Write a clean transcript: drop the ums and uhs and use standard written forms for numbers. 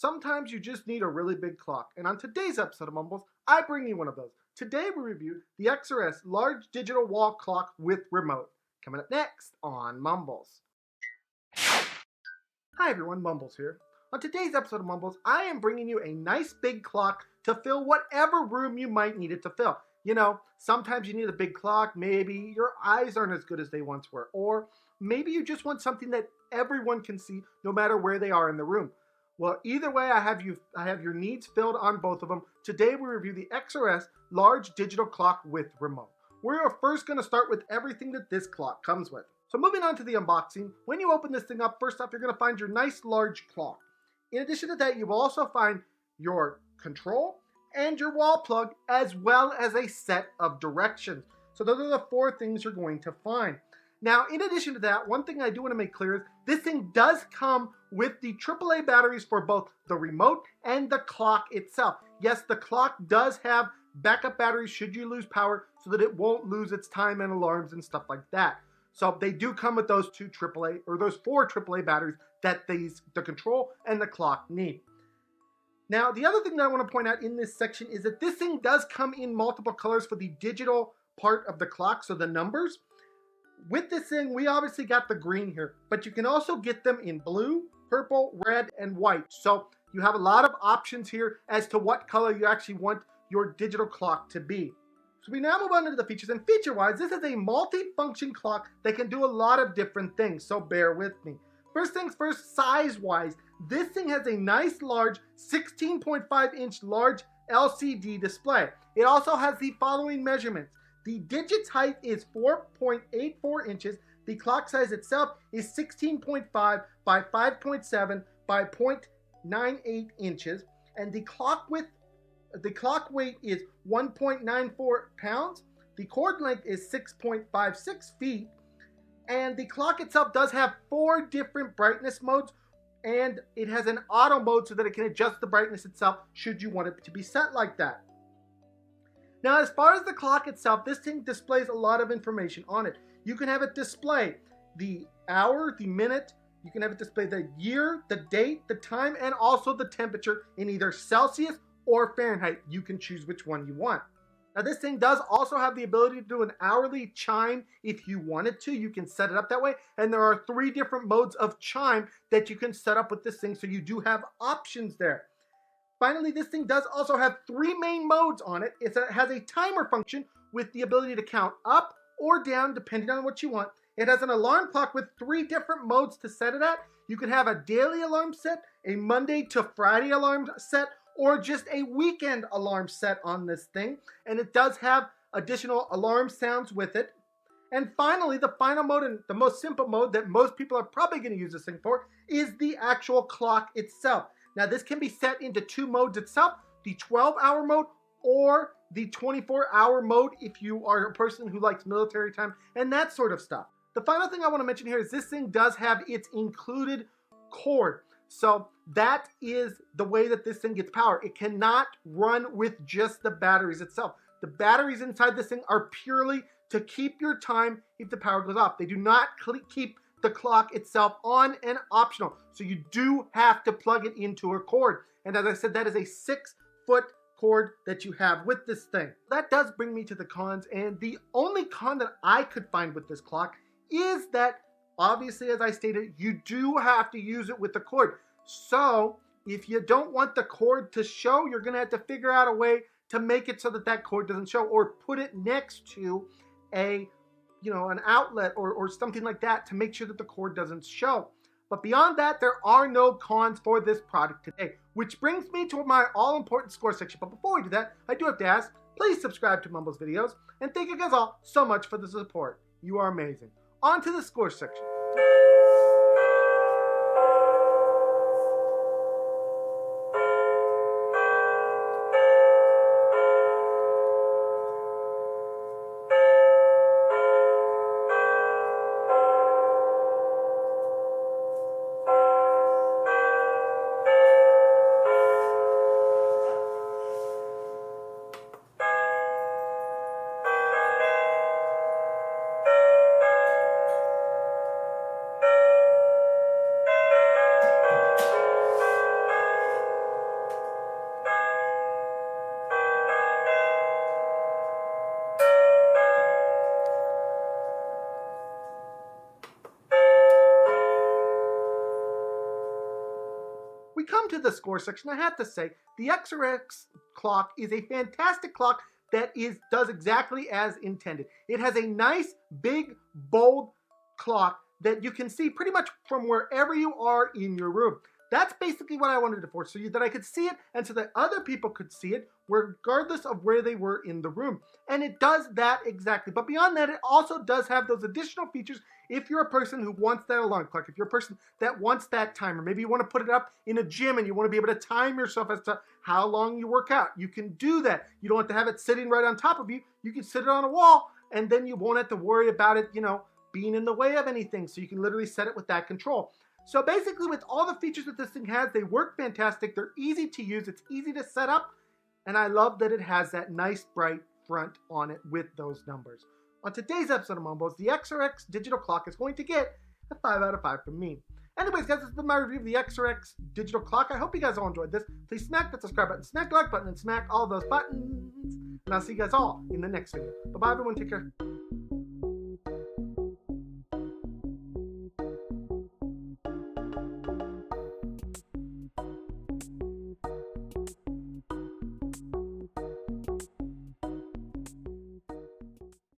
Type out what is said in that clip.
Sometimes you just need a really big clock, and on today's episode of Mumbles, I bring you one of those. Today we review the Xrexs large digital wall clock with remote. Coming up next on Mumbles. Hi everyone, Mumbles here. On today's episode of Mumbles, I am bringing you a nice big clock to fill whatever room you might need it to fill. You know, sometimes you need a big clock, maybe your eyes aren't as good as they once were, or maybe you just want something that everyone can see no matter where they are in the room. Well, either way, I have your needs filled on both of them. Today we review the Xrexs large digital clock with remote. We're first going to start with everything that this clock comes with. So moving on to the unboxing, when you open this thing up, first off, you're going to find your nice large clock. In addition to that, you will also find your control and your wall plug, as well as a set of directions. So those are the four things you're going to find. Now, in addition to that, one thing I do want to make clear is this thing does come with the AAA batteries for both the remote and the clock itself. Yes, the clock does have backup batteries should you lose power so that it won't lose its time and alarms and stuff like that. So they do come with those those four AAA batteries that the control and the clock need. Now, the other thing that I want to point out in this section is that this thing does come in multiple colors for the digital part of the clock, so the numbers. With this thing, we obviously got the green here, but you can also get them in blue, purple, red, and white. So you have a lot of options here as to what color you actually want your digital clock to be. So we now move on to the features, and feature-wise, this is a multi-function clock that can do a lot of different things, so bear with me. First things first, size-wise, this thing has a nice large 16.5-inch large LCD display. It also has the following measurements. The digits height is 4.84 inches. The clock size itself is 16.5 by 5.7 by 0.98 inches. And the clock weight is 1.94 pounds. The cord length is 6.56 feet. And the clock itself does have 4 different brightness modes. And it has an auto mode so that it can adjust the brightness itself should you want it to be set like that. Now, as far as the clock itself, this thing displays a lot of information on it. You can have it display the hour, the minute, you can have it display the year, the date, the time, and also the temperature in either Celsius or Fahrenheit. You can choose which one you want. Now, this thing does also have the ability to do an hourly chime if you wanted to. You can set it up that way. And there are 3 different modes of chime that you can set up with this thing, so you do have options there. Finally, this thing does also have 3 main modes on it. It has a timer function with the ability to count up or down depending on what you want. It has an alarm clock with 3 different modes to set it at. You can have a daily alarm set, a Monday to Friday alarm set, or just a weekend alarm set on this thing. And it does have additional alarm sounds with it. And finally, the final mode and the most simple mode that most people are probably going to use this thing for is the actual clock itself. Now, this can be set into 2 modes itself, the 12-hour mode or the 24-hour mode if you are a person who likes military time and that sort of stuff. The final thing I want to mention here is this thing does have its included cord. So that is the way that this thing gets power. It cannot run with just the batteries itself. The batteries inside this thing are purely to keep your time if the power goes off. They do not keep the clock itself on and optional. So you do have to plug it into a cord. And as I said, that is a 6-foot cord that you have with this thing. That does bring me to the cons. And the only con that I could find with this clock is that, obviously, as I stated, you do have to use it with the cord. So if you don't want the cord to show, you're going to have to figure out a way to make it so that that cord doesn't show, or put it next to an outlet or something like that to make sure that the cord doesn't show. But beyond that, there are no cons for this product today, which brings me to my all-important score section. But before we do that, I do have to ask, please subscribe to MumblesVideos, and thank you guys all so much for the support. You are amazing. On to the score section. come to the score section, I have to say, the Xrexs clock is a fantastic clock that does exactly as intended. It has a nice, big, bold clock that you can see pretty much from wherever you are in your room. That's basically what I wanted it for, so that I could see it and so that other people could see it regardless of where they were in the room. And it does that exactly. But beyond that, it also does have those additional features if you're a person who wants that alarm clock, if you're a person that wants that timer. Maybe you want to put it up in a gym and you want to be able to time yourself as to how long you work out. You can do that. You don't have to have it sitting right on top of you. You can sit it on a wall and then you won't have to worry about it, being in the way of anything. So you can literally set it with that control. So basically, with all the features that this thing has, they work fantastic. They're easy to use. It's easy to set up. And I love that it has that nice, bright front on it with those numbers. On today's episode of Mumbles, the Xrexs digital clock is going to get a 5 out of 5 from me. Anyways, guys, this has been my review of the Xrexs digital clock. I hope you guys all enjoyed this. Please smack that subscribe button, smack the like button, and smack all those buttons. And I'll see you guys all in the next video. Bye-bye, everyone. Take care.